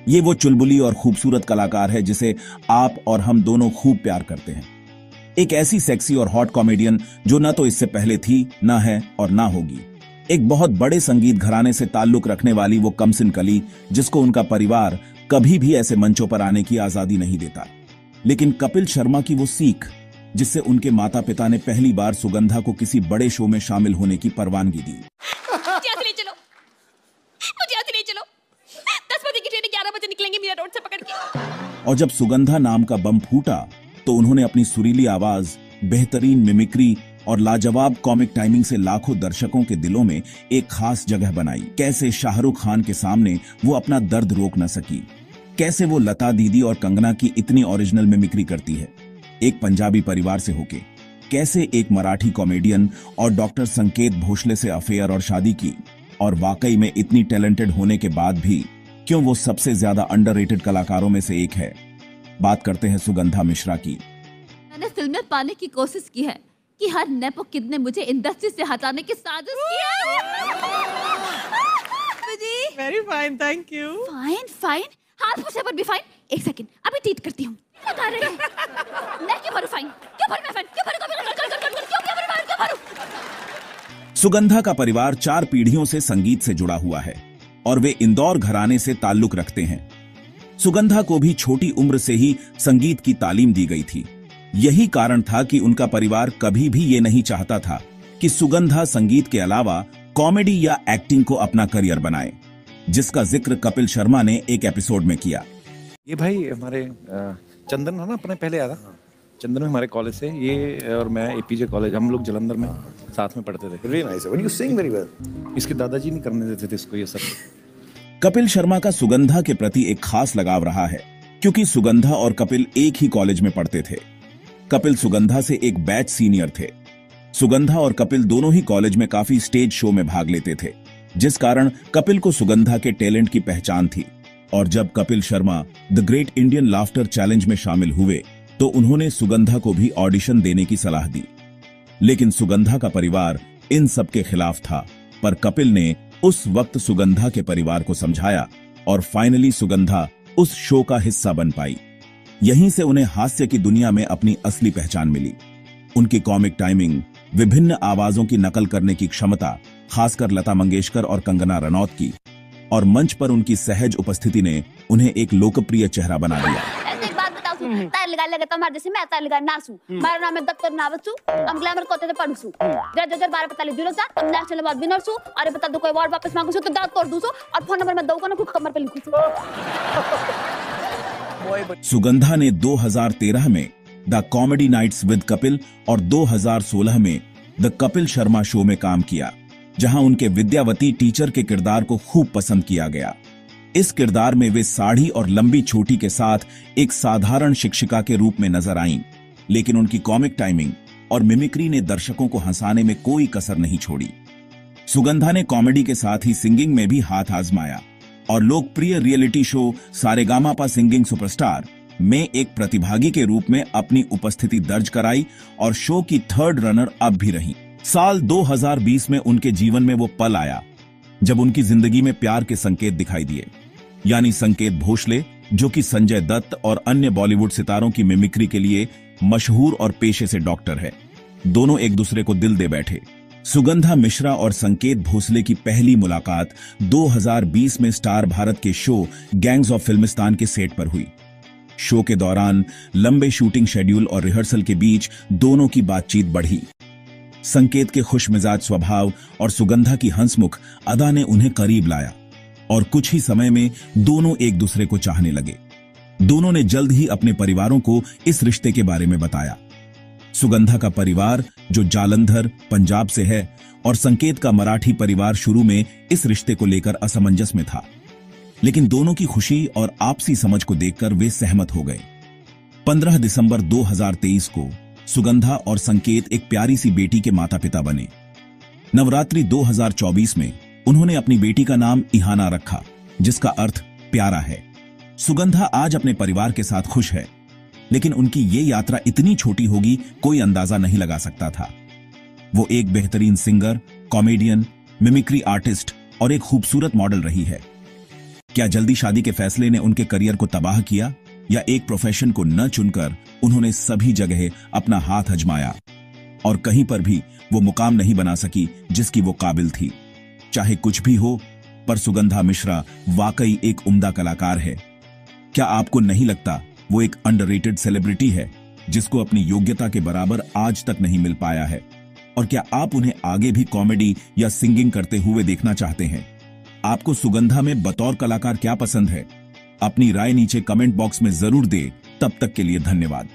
ये वो चुलबुली और खूबसूरत कलाकार है जिसे आप और हम दोनों खूब प्यार करते हैं। एक ऐसी सेक्सी और हॉट कॉमेडियन जो न तो इससे पहले थी, न है और न होगी। एक बहुत बड़े संगीत घराने से ताल्लुक रखने वाली वो कमसिन कली जिसको उनका परिवार कभी भी ऐसे मंचों पर आने की आजादी नहीं देता। लेकिन कपिल शर्मा की वो सीख जिससे उनके माता पिता ने पहली बार सुगंधा को किसी बड़े शो में शामिल होने की परवानगी दी। चलो 10 बजे की ट्रेन 11 बजे निकलेंगे मीरा रोड से पकड़ के। और जब सुगंधा नाम का बम फूटा तो उन्होंने अपनी सुरीली आवाज, बेहतरीन मिमिक्री और लाजवाब कॉमिक टाइमिंग से लाखों दर्शकों के दिलों में एक खास जगह बनाई। कैसे शाहरुख खान के सामने वो अपना दर्द रोक न सकी, कैसे वो लता दीदी और कंगना की इतनी ओरिजिनल मिमिक्री करती है एक पंजाबी परिवार से होके, कैसे एक मराठी कॉमेडियन और डॉक्टर संकेत भोसले से अफेयर और शादी की, और वाकई में इतनी टैलेंटेड होने के बाद भी क्यों वो सबसे ज्यादा अंडररेटेड कलाकारों में से एक है। बात करते हैं सुगंधा मिश्रा की। मैंने फिल्म में पाने की कोशिश की है कि हर नेपो किड ने मुझे इंडस्ट्री से हटाने की साजिश की है। Very fine, thank you. Fine हाथ पूछे पर भी फाइन। एक सेकंड, अभी ट्वीट करती हूँ। क्या कर रहे हैं? मैं क्यों भरूं फाइन? क्यों भरूं मैं फाइन? क्यों भरूं? सुगंधा का परिवार 4 पीढ़ियों से संगीत से जुड़ा हुआ है और वे इंदौर घराने से ताल्लुक रखते हैं। सुगंधा को भी छोटी उम्र से ही संगीत की तालीम दी गई थी। यही कारण था कि उनका परिवार कभी भी ये नहीं चाहता था कि सुगंधा संगीत के अलावा कॉमेडी या एक्टिंग को अपना करियर बनाए, जिसका जिक्र कपिल शर्मा ने एक एपिसोड में किया। ये भाई हमारे चंदन है ना, अपने पहले आया था चंदन में हमारे कॉलेज से, ये और मैं एपीजे कॉलेज, हम लोग जलंधर में साथ में पढ़ते थे। Very nice. When you sing very well. इसके दादाजी नहीं करने देते थे इसको ये सब। कपिल शर्मा का सुगंधा के प्रति एक खास लगाव रहा है क्योंकि सुगंधा और कपिल एक ही कॉलेज में पढ़ते थे। कपिल सुगंधा से एक बैच सीनियर थे। सुगंधा और कपिल दोनों ही कॉलेज में काफी स्टेज शो में भाग लेते थे, जिस कारण कपिल को सुगंधा के टैलेंट की पहचान थी। और जब Kapil Sharma the great Indian laughter challenge में शामिल हुए तो उन्होंने सुगंधा को भी ऑडिशन देने की सलाह दी। लेकिन सुगंधा का परिवार इन सब के खिलाफ था, पर कपिल ने उस वक्त सुगंधा के परिवार को समझाया और फाइनली सुगंधा उस शो का हिस्सा बन पाई। यहीं से उन्हें हास्य की दुनिया में अपनी असली पहचान मिली। उनकी कॉमिक टाइमिंग, विभिन्न आवाजों की नकल करने की क्षमता, खासकर लता मंगेशकर और कंगना रनौत की, और मंच पर उनकी सहज उपस्थिति ने उन्हें एक लोकप्रिय चेहरा बना दिया। तार लगा तुम्हारे जैसे मैं तार लगा नासू, मारा नाम है दफ्तर नावसू, हम ग्लैमर कोते ते पढ़सू, 2012 हम नेशनल अवार्ड विनर सू, अरे बता दो कोई अवार्ड वापस मांगू सू तो दांत तोड़ दूं सू, और फोन नंबर मैं दऊंगा ना, कुछ कमर पे लिखू सू। सुगंधा ने 2013 में the comedy nights with Kapil और 2016 में द कपिल शर्मा शो में काम किया, जहां उनके विद्यावती टीचर के किरदार को खूब पसंद किया गया। इस किरदार में वे साड़ी और लंबी चोटी के साथ एक साधारण शिक्षिका के रूप में नजर आईं, लेकिन उनकी कॉमिक टाइमिंग और मिमिक्री ने दर्शकों को हंसाने में कोई कसर नहीं छोड़ी। सुगंधा ने कॉमेडी के साथ ही सिंगिंग में भी हाथ आजमाया और लोकप्रिय reality show Sa Re Ga Ma Pa singing superstar में एक प्रतिभागी के रूप में अपनी उपस्थिति दर्ज कराई और शो की 3rd रनर अप भी रही। साल 2020 में उनके जीवन में वो पल आया जब उनकी जिंदगी में प्यार के संकेत दिखाई दिए, यानी संकेत भोसले, जो कि संजय दत्त और अन्य बॉलीवुड सितारों की मिमिक्री के लिए मशहूर और पेशे से डॉक्टर है। दोनों एक दूसरे को दिल दे बैठे। सुगंधा मिश्रा और संकेत भोसले की पहली मुलाकात 2020 में स्टार भारत के शो गैंग्स ऑफ फिल्मिस्तान के सेट पर हुई। शो के दौरान लंबे शूटिंग शेड्यूल और रिहर्सल के बीच दोनों की बातचीत बढ़ी। संकेत के खुशमिजाज स्वभाव और सुगंधा की हंसमुख अदा ने उन्हें करीब लाया और कुछ ही समय में दोनों एक दूसरे को चाहने लगे। दोनों ने जल्द ही अपने परिवारों को इस रिश्ते के बारे में बताया। सुगंधा का परिवार, जो जालंधर, पंजाब से है, और संकेत का मराठी परिवार शुरू में इस रिश्ते को लेकर असमंजस में था, लेकिन दोनों की खुशी और आपसी समझ को देखकर वे सहमत हो गए। 15 दिसंबर 2023 को सुगंधा और संकेत एक प्यारी सी बेटी के माता पिता बने। नवरात्रि 2024 में उन्होंने अपनी बेटी का नाम इहाना रखा, जिसका अर्थ प्यारा है। सुगंधा आज अपने परिवार के साथ खुश है, लेकिन उनकी ये यात्रा इतनी छोटी होगी कोई अंदाजा नहीं लगा सकता था। वो एक बेहतरीन सिंगर, कॉमेडियन, मिमिक्री आर्टिस्ट और एक खूबसूरत मॉडल रही है। क्या जल्दी शादी के फैसले ने उनके करियर को तबाह किया, या एक प्रोफेशन को न चुनकर उन्होंने सभी जगह अपना हाथ आजमाया और कहीं पर भी वो मुकाम नहीं बना सकी जिसकी वो काबिल थी? चाहे कुछ भी हो, पर सुगंधा मिश्रा वाकई एक उम्दा कलाकार है। क्या आपको नहीं लगता वो एक अंडररेटेड सेलिब्रिटी है जिसको अपनी योग्यता के बराबर आज तक नहीं मिल पाया है? और क्या आप उन्हें आगे भी कॉमेडी या सिंगिंग करते हुए देखना चाहते हैं? आपको सुगंधा में बतौर कलाकार क्या पसंद है? अपनी राय नीचे कमेंट बॉक्स में जरूर दें। तब तक के लिए धन्यवाद।